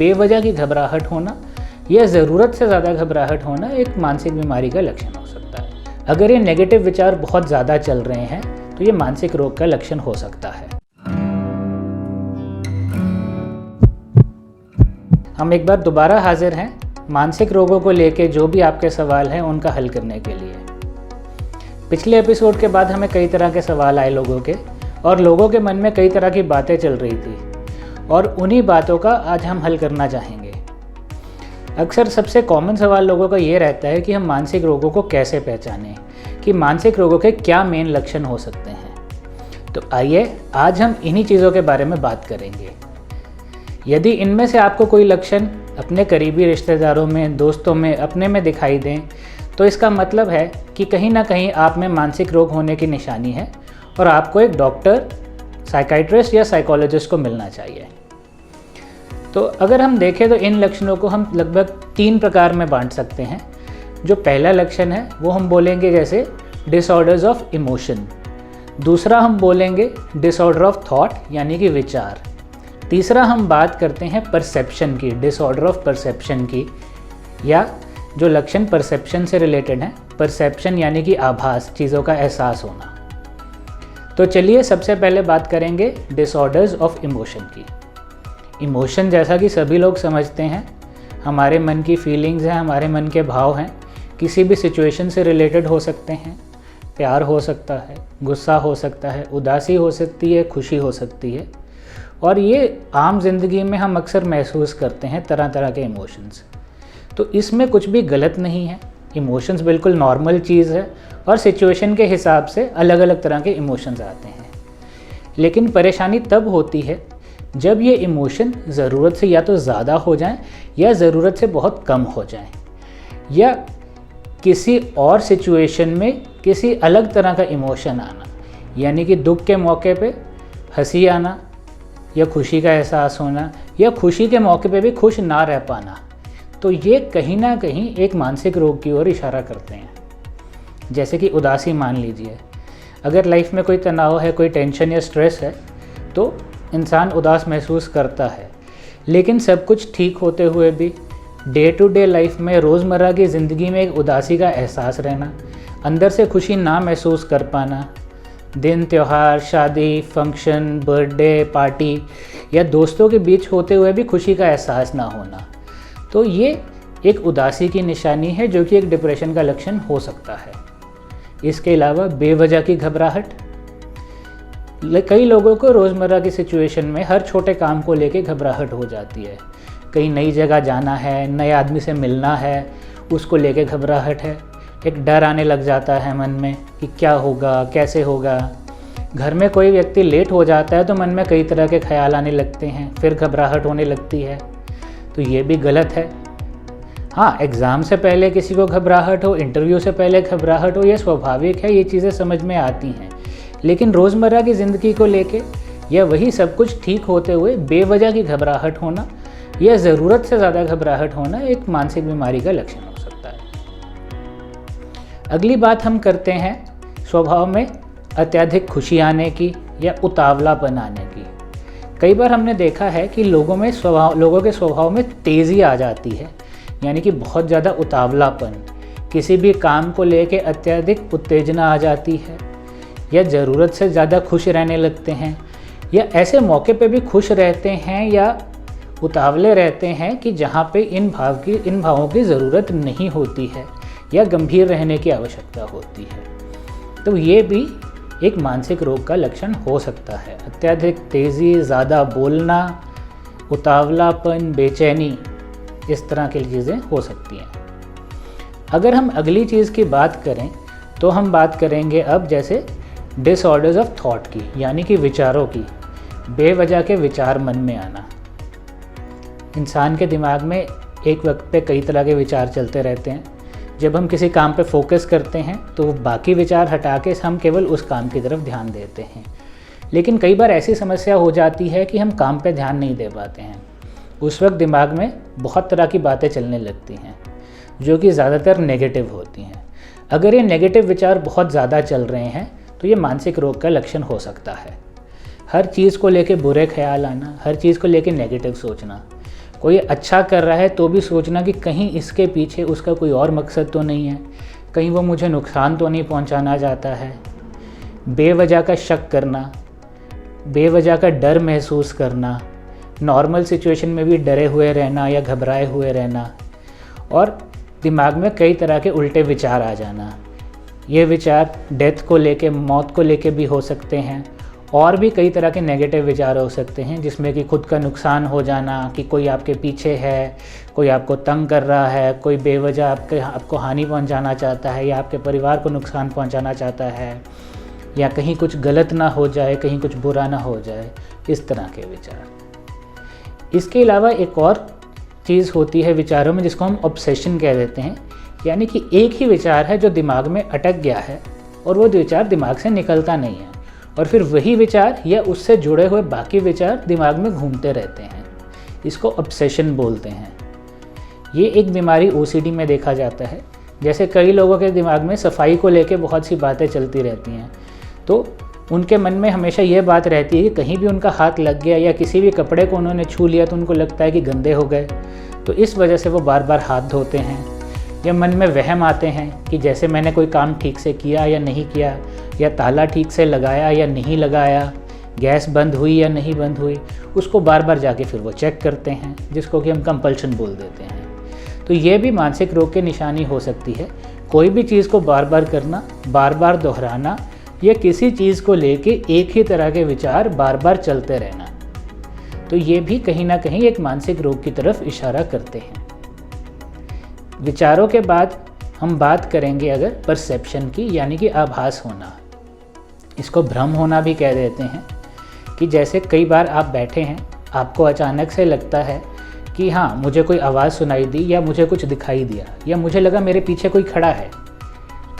बेवजह की घबराहट होना या ज़रूरत से ज़्यादा घबराहट होना एक मानसिक बीमारी का लक्षण हो सकता है। अगर ये नेगेटिव विचार बहुत ज़्यादा चल रहे हैं तो ये मानसिक रोग का लक्षण हो सकता है। हम एक बार दोबारा हाजिर हैं मानसिक रोगों को लेके जो भी आपके सवाल हैं उनका हल करने के लिए। पिछले एपिसोड के बाद हमें कई तरह के सवाल आए लोगों के, और लोगों के मन में कई तरह की बातें चल रही थी, और उन्हीं बातों का आज हम हल करना चाहेंगे। अक्सर सबसे कॉमन सवाल लोगों का ये रहता है कि हम मानसिक रोगों को कैसे पहचानें, कि मानसिक रोगों के क्या मेन लक्षण हो सकते हैं। तो आइए आज हम इन्हीं चीज़ों के बारे में बात करेंगे। यदि इनमें से आपको कोई लक्षण अपने करीबी रिश्तेदारों में, दोस्तों में, अपने में दिखाई दें तो इसका मतलब है कि कहीं ना कहीं आप में मानसिक रोग होने की निशानी है और आपको एक डॉक्टर, साइकाइट्रिस्ट या साइकोलॉजिस्ट को मिलना चाहिए। तो अगर हम देखें तो इन लक्षणों को हम लगभग 3 प्रकार में बांट सकते हैं। जो पहला लक्षण है वो हम बोलेंगे जैसे डिसऑर्डर्स ऑफ इमोशन, दूसरा हम बोलेंगे डिसऑर्डर ऑफ थॉट यानी कि विचार, तीसरा हम बात करते हैं परसेप्शन की, डिसऑर्डर ऑफ परसेप्शन की, या जो लक्षण परसेप्शन से रिलेटेड हैं, परसेप्शन यानी कि आभास, चीज़ों का एहसास होना। तो चलिए सबसे पहले बात करेंगे डिसऑर्डर्स ऑफ इमोशन की। इमोशन जैसा कि सभी लोग समझते हैं हमारे मन की फीलिंग्स हैं, हमारे मन के भाव हैं, किसी भी सिचुएशन से रिलेटेड हो सकते हैं। प्यार हो सकता है, गुस्सा हो सकता है, उदासी हो सकती है, खुशी हो सकती है, और ये आम जिंदगी में हम अक्सर महसूस करते हैं तरह तरह के इमोशंस। तो इसमें कुछ भी गलत नहीं है, इमोशंस बिल्कुल नॉर्मल चीज़ है और सिचुएशन के हिसाब से अलग अलग तरह के इमोशंस आते हैं। लेकिन परेशानी तब होती है जब ये इमोशन ज़रूरत से या तो ज़्यादा हो जाएं या ज़रूरत से बहुत कम हो जाएं, या किसी और सिचुएशन में किसी अलग तरह का इमोशन आना, यानी कि दुख के मौके पे हंसी आना या खुशी का एहसास होना, या खुशी के मौके पे भी खुश ना रह पाना। तो ये कहीं ना कहीं एक मानसिक रोग की ओर इशारा करते हैं। जैसे कि उदासी मान लीजिए, अगर लाइफ में कोई तनाव है, कोई टेंशन या स्ट्रेस है तो इंसान उदास महसूस करता है। लेकिन सब कुछ ठीक होते हुए भी डे टू डे लाइफ में, रोज़मर्रा की ज़िंदगी में एक उदासी का एहसास रहना, अंदर से खुशी ना महसूस कर पाना, दिन त्यौहार, शादी, फंक्शन, बर्थडे पार्टी या दोस्तों के बीच होते हुए भी खुशी का एहसास ना होना, तो ये एक उदासी की निशानी है जो कि एक डिप्रेशन का लक्षण हो सकता है। इसके अलावा बेवजह की घबराहट, कई लोगों को रोज़मर्रा की सिचुएशन में हर छोटे काम को लेके घबराहट हो जाती है। कहीं नई जगह जाना है, नए आदमी से मिलना है, उसको लेके घबराहट है। एक डर आने लग जाता है मन में कि क्या होगा, कैसे होगा। घर में कोई व्यक्ति लेट हो जाता है तो मन में कई तरह के ख्याल आने लगते हैं, फिर घबराहट होने लगती है। तो ये भी गलत है। हाँ, एग्ज़ाम से पहले किसी को घबराहट हो, इंटरव्यू से पहले घबराहट हो, ये स्वाभाविक है, ये चीज़ें समझ में आती हैं। लेकिन रोज़मर्रा की ज़िंदगी को लेके या वही सब कुछ ठीक होते हुए बेवजह की घबराहट होना या ज़रूरत से ज़्यादा घबराहट होना एक मानसिक बीमारी का लक्षण हो सकता है। अगली बात हम करते हैं स्वभाव में अत्यधिक खुशी आने की या उतावलापन आने की। कई बार हमने देखा है कि लोगों के स्वभाव में तेज़ी आ जाती है, यानी कि बहुत ज़्यादा उतावलापन, किसी भी काम को लेके अत्यधिक उत्तेजना आ जाती है, या ज़रूरत से ज़्यादा खुश रहने लगते हैं, या ऐसे मौके पे भी खुश रहते हैं या उतावले रहते हैं कि जहाँ पे इन भावों की ज़रूरत नहीं होती है या गंभीर रहने की आवश्यकता होती है। तो ये भी एक मानसिक रोग का लक्षण हो सकता है। अत्यधिक तेज़ी, ज़्यादा बोलना, उतावलापन, बेचैनी, इस तरह की चीज़ें हो सकती हैं। अगर हम अगली चीज़ की बात करें तो हम बात करेंगे अब जैसे डिसऑर्डर्स ऑफ थॉट की, यानी कि विचारों की। बेवजह के विचार मन में आना। इंसान के दिमाग में एक वक्त पे कई तरह के विचार चलते रहते हैं। जब हम किसी काम पे फोकस करते हैं तो बाकी विचार हटा के हम केवल उस काम की तरफ ध्यान देते हैं। लेकिन कई बार ऐसी समस्या हो जाती है कि हम काम पे ध्यान नहीं दे पाते हैं। उस वक्त दिमाग में बहुत तरह की बातें चलने लगती हैं जो कि ज़्यादातर नेगेटिव होती हैं। अगर ये नेगेटिव विचार बहुत ज़्यादा चल रहे हैं तो ये मानसिक रोग का लक्षण हो सकता है। हर चीज़ को लेके बुरे ख्याल आना, हर चीज़ को लेके नेगेटिव सोचना, कोई अच्छा कर रहा है तो भी सोचना कि कहीं इसके पीछे उसका कोई और मकसद तो नहीं है, कहीं वो मुझे नुकसान तो नहीं पहुंचाना चाहता है। बेवजह का शक करना, बेवजह का डर महसूस करना, नॉर्मल सिचुएशन में भी डरे हुए रहना या घबराए हुए रहना, और दिमाग में कई तरह के उल्टे विचार आ जाना। ये विचार डेथ को लेके, मौत को लेके भी हो सकते हैं, और भी कई तरह के नेगेटिव विचार हो सकते हैं, जिसमें कि खुद का नुकसान हो जाना, कि कोई आपके पीछे है, कोई आपको तंग कर रहा है, कोई बेवजह आपको हानि पहुंचाना चाहता है या आपके परिवार को नुकसान पहुंचाना चाहता है, या कहीं कुछ गलत ना हो जाए, कहीं कुछ बुरा ना हो जाए, इस तरह के विचार। इसके अलावा एक और चीज़ होती है विचारों में, जिसको हम ऑब्सेशन कह देते हैं, यानी कि एक ही विचार है जो दिमाग में अटक गया है और वो विचार दिमाग से निकलता नहीं है, और फिर वही विचार या उससे जुड़े हुए बाकी विचार दिमाग में घूमते रहते हैं। इसको ऑब्सेशन बोलते हैं। ये एक बीमारी OCD में देखा जाता है। जैसे कई लोगों के दिमाग में सफाई को लेके बहुत सी बातें चलती रहती हैं, तो उनके मन में हमेशा ये बात रहती है कि कहीं भी उनका हाथ लग गया या किसी भी कपड़े को उन्होंने छू लिया तो उनको लगता है कि गंदे हो गए, तो इस वजह से वो बार बार हाथ धोते हैं। या मन में वहम आते हैं कि जैसे मैंने कोई काम ठीक से किया या नहीं किया, या ताला ठीक से लगाया या नहीं लगाया, गैस बंद हुई या नहीं बंद हुई, उसको बार बार जाके फिर वो चेक करते हैं, जिसको कि हम कंपल्शन बोल देते हैं। तो ये भी मानसिक रोग की निशानी हो सकती है। कोई भी चीज़ को बार बार करना, बार बार दोहराना, या किसी चीज़ को लेके एक ही तरह के विचार बार बार चलते रहना, तो ये भी कहीं ना कहीं एक मानसिक रोग की तरफ इशारा करते हैं। विचारों के बाद हम बात करेंगे अगर परसेप्शन की, यानी कि आभास होना। इसको भ्रम होना भी कह देते हैं, कि जैसे कई बार आप बैठे हैं, आपको अचानक से लगता है कि हाँ, मुझे कोई आवाज़ सुनाई दी, या मुझे कुछ दिखाई दिया, या मुझे लगा मेरे पीछे कोई खड़ा है।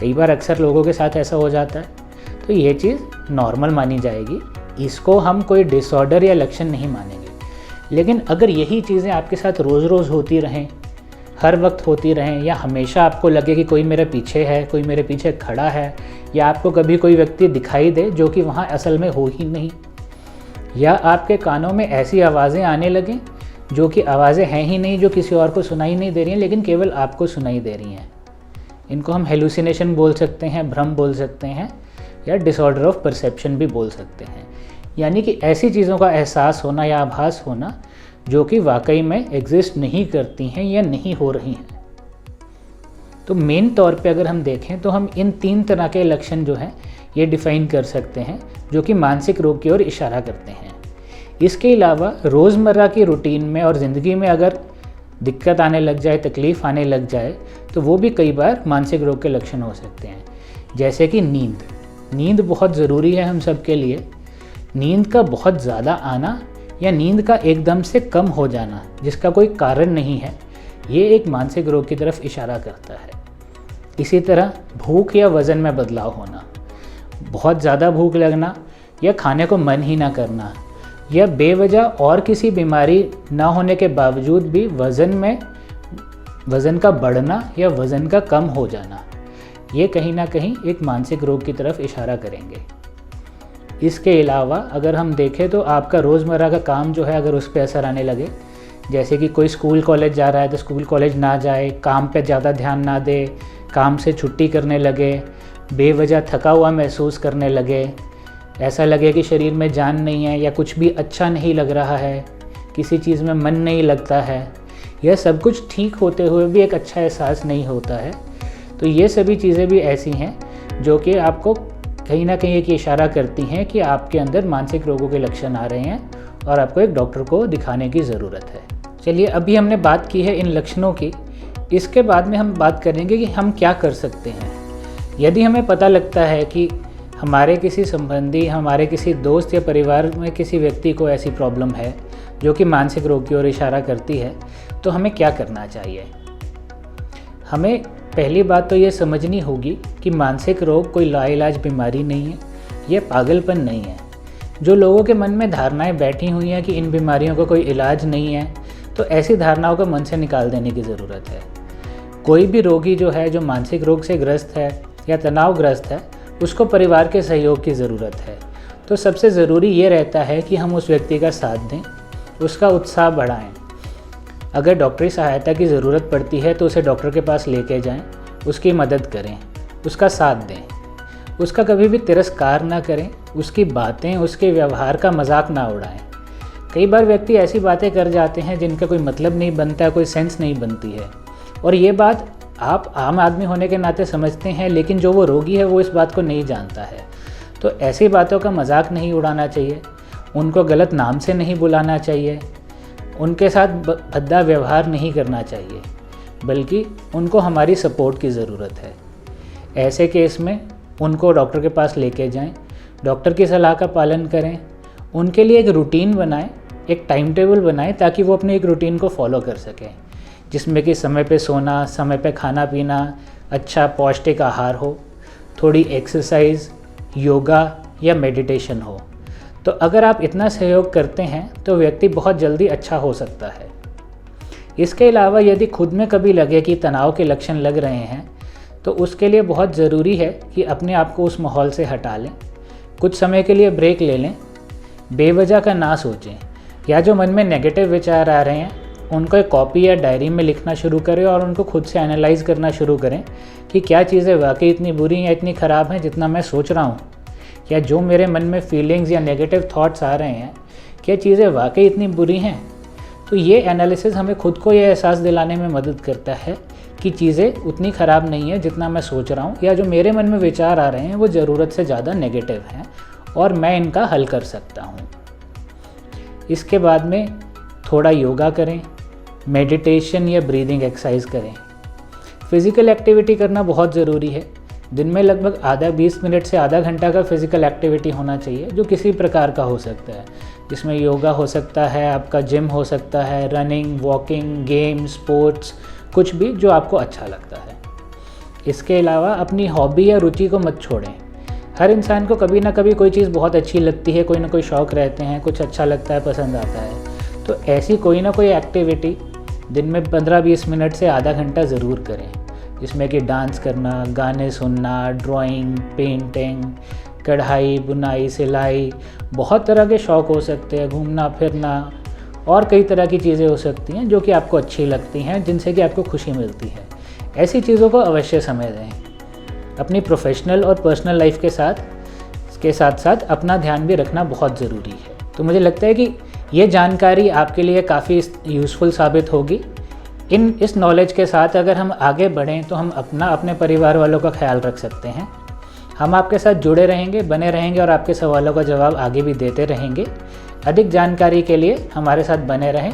कई बार अक्सर लोगों के साथ ऐसा हो जाता है, तो ये चीज़ नॉर्मल मानी जाएगी। इसको हम कोई डिसऑर्डर या लक्षण नहीं मानेंगे। लेकिन अगर यही चीज़ें आपके साथ रोज़ रोज़ होती रहें, हर वक्त होती रहें, या हमेशा आपको लगे कि कोई मेरे पीछे है, कोई मेरे पीछे खड़ा है, या आपको कभी कोई व्यक्ति दिखाई दे जो कि वहाँ असल में हो ही नहीं, या आपके कानों में ऐसी आवाज़ें आने लगें जो कि आवाज़ें हैं ही नहीं, जो किसी और को सुनाई नहीं दे रही हैं, लेकिन केवल आपको सुनाई दे रही हैं, इनको हम हेलुसिनेशन बोल सकते हैं, भ्रम बोल सकते हैं, या डिसऑर्डर ऑफ परसेप्शन भी बोल सकते हैं। यानी कि ऐसी चीज़ों का एहसास होना या आभास होना जो कि वाकई में एग्जिस्ट नहीं करती हैं या नहीं हो रही हैं। तो मेन तौर पे अगर हम देखें तो हम इन 3 तरह के लक्षण जो हैं ये डिफ़ाइन कर सकते हैं, जो कि मानसिक रोग की ओर इशारा करते हैं। इसके अलावा रोज़मर्रा की रूटीन में और ज़िंदगी में अगर दिक्कत आने लग जाए, तकलीफ़ आने लग जाए, तो वो भी कई बार मानसिक रोग के लक्षण हो सकते हैं। जैसे कि नींद बहुत ज़रूरी है हम सब के लिए। नींद का बहुत ज़्यादा आना या नींद का एकदम से कम हो जाना जिसका कोई कारण नहीं है, ये एक मानसिक रोग की तरफ इशारा करता है। इसी तरह भूख या वज़न में बदलाव होना, बहुत ज़्यादा भूख लगना या खाने को मन ही ना करना, या बेवजह और किसी बीमारी ना होने के बावजूद भी वज़न का बढ़ना या वज़न का कम हो जाना, ये कहीं ना कहीं एक मानसिक रोग की तरफ इशारा करेंगे। इसके अलावा अगर हम देखें तो आपका रोज़मर्रा का काम जो है अगर उस पर असर आने लगे, जैसे कि कोई स्कूल कॉलेज जा रहा है तो स्कूल कॉलेज ना जाए, काम पे ज़्यादा ध्यान ना दे, काम से छुट्टी करने लगे, बेवजह थका हुआ महसूस करने लगे, ऐसा लगे कि शरीर में जान नहीं है, या कुछ भी अच्छा नहीं लग रहा है, किसी चीज़ में मन नहीं लगता है, यह सब कुछ ठीक होते हुए भी एक अच्छा एहसास नहीं होता है। तो ये सभी चीज़ें भी ऐसी हैं जो कि आपको कहीं ना कहीं एक इशारा करती हैं कि आपके अंदर मानसिक रोगों के लक्षण आ रहे हैं और आपको एक डॉक्टर को दिखाने की ज़रूरत है। चलिए, अभी हमने बात की है इन लक्षणों की, इसके बाद में हम बात करेंगे कि हम क्या कर सकते हैं। यदि हमें पता लगता है कि हमारे किसी संबंधी, हमारे किसी दोस्त या परिवार में किसी व्यक्ति को ऐसी प्रॉब्लम है जो कि मानसिक रोग की ओर इशारा करती है, तो हमें क्या करना चाहिए। हमें पहली बात तो ये समझनी होगी कि मानसिक रोग कोई लाइलाज बीमारी नहीं है, यह पागलपन नहीं है। जो लोगों के मन में धारणाएं बैठी हुई हैं कि इन बीमारियों का कोई इलाज नहीं है, तो ऐसी धारणाओं को मन से निकाल देने की ज़रूरत है। कोई भी रोगी जो है, जो मानसिक रोग से ग्रस्त है या तनावग्रस्त है, उसको परिवार के सहयोग की ज़रूरत है। तो सबसे ज़रूरी ये रहता है कि हम उस व्यक्ति का साथ दें, उसका उत्साह बढ़ाएं। अगर डॉक्टरी सहायता की ज़रूरत पड़ती है तो उसे डॉक्टर के पास लेके जाएं, उसकी मदद करें, उसका साथ दें, उसका कभी भी तिरस्कार ना करें, उसकी बातें, उसके व्यवहार का मजाक ना उड़ाएं। कई बार व्यक्ति ऐसी बातें कर जाते हैं जिनका कोई मतलब नहीं बनता, कोई सेंस नहीं बनती है, और ये बात आप आम आदमी होने के नाते समझते हैं, लेकिन जो वो रोगी है वो इस बात को नहीं जानता है। तो ऐसी बातों का मजाक नहीं उड़ाना चाहिए, उनको गलत नाम से नहीं बुलाना चाहिए, उनके साथ भद्दा व्यवहार नहीं करना चाहिए, बल्कि उनको हमारी सपोर्ट की ज़रूरत है। ऐसे केस में उनको डॉक्टर के पास लेके जाएं, डॉक्टर की सलाह का पालन करें, उनके लिए एक रूटीन बनाएं, एक टाइम टेबल बनाएं, ताकि वो अपनी एक रूटीन को फॉलो कर सकें, जिसमें कि समय पे सोना, समय पे खाना पीना, अच्छा पौष्टिक आहार हो, थोड़ी एक्सरसाइज, योगा या मेडिटेशन हो। तो अगर आप इतना सहयोग करते हैं तो व्यक्ति बहुत जल्दी अच्छा हो सकता है। इसके अलावा यदि खुद में कभी लगे कि तनाव के लक्षण लग रहे हैं तो उसके लिए बहुत ज़रूरी है कि अपने आप को उस माहौल से हटा लें, कुछ समय के लिए ब्रेक ले लें, बेवजह का ना सोचें, या जो मन में नेगेटिव विचार आ रहे हैं उनको एक कॉपी या डायरी में लिखना शुरू करें और उनको खुद से एनालाइज करना शुरू करें कि क्या चीज़ें वाकई इतनी बुरी या इतनी ख़राब हैं जितना मैं सोच रहा हूँ, या जो मेरे मन में फीलिंग्स या नेगेटिव थॉट्स आ रहे हैं क्या चीज़ें वाकई इतनी बुरी हैं। तो ये एनालिसिस हमें खुद को ये एहसास दिलाने में मदद करता है कि चीज़ें उतनी ख़राब नहीं है जितना मैं सोच रहा हूँ, या जो मेरे मन में विचार आ रहे हैं वो ज़रूरत से ज़्यादा नेगेटिव हैं और मैं इनका हल कर सकता हूँ। इसके बाद में थोड़ा योगा करें, मेडिटेशन या ब्रीदिंग एक्सरसाइज करें। फिज़िकल एक्टिविटी करना बहुत ज़रूरी है। दिन में लगभग आधा 20 मिनट से आधा घंटा का फिज़िकल एक्टिविटी होना चाहिए, जो किसी प्रकार का हो सकता है, जिसमें योगा हो सकता है, आपका जिम हो सकता है, रनिंग, वॉकिंग, गेम, स्पोर्ट्स, कुछ भी जो आपको अच्छा लगता है। इसके अलावा अपनी हॉबी या रुचि को मत छोड़ें। हर इंसान को कभी ना कभी कोई चीज़ बहुत अच्छी लगती है, कोई ना कोई शौक़ रहते हैं, कुछ अच्छा लगता है, पसंद आता है। तो ऐसी कोई ना कोई एक्टिविटी दिन में 15-20 मिनट से आधा घंटा ज़रूर करें, जिसमें कि डांस करना, गाने सुनना, ड्राइंग, पेंटिंग, कढ़ाई, बुनाई, सिलाई, बहुत तरह के शौक़ हो सकते हैं, घूमना फिरना और कई तरह की चीज़ें हो सकती हैं जो कि आपको अच्छी लगती हैं, जिनसे कि आपको खुशी मिलती है। ऐसी चीज़ों को अवश्य समय दें। अपनी प्रोफेशनल और पर्सनल लाइफ के साथ साथ अपना ध्यान भी रखना बहुत ज़रूरी है। तो मुझे लगता है कि ये जानकारी आपके लिए काफ़ी यूज़फुल साबित होगी। इस नॉलेज के साथ अगर हम आगे बढ़ें तो हम अपने परिवार वालों का ख्याल रख सकते हैं। हम आपके साथ जुड़े रहेंगे, बने रहेंगे और आपके सवालों का जवाब आगे भी देते रहेंगे। अधिक जानकारी के लिए हमारे साथ बने रहें।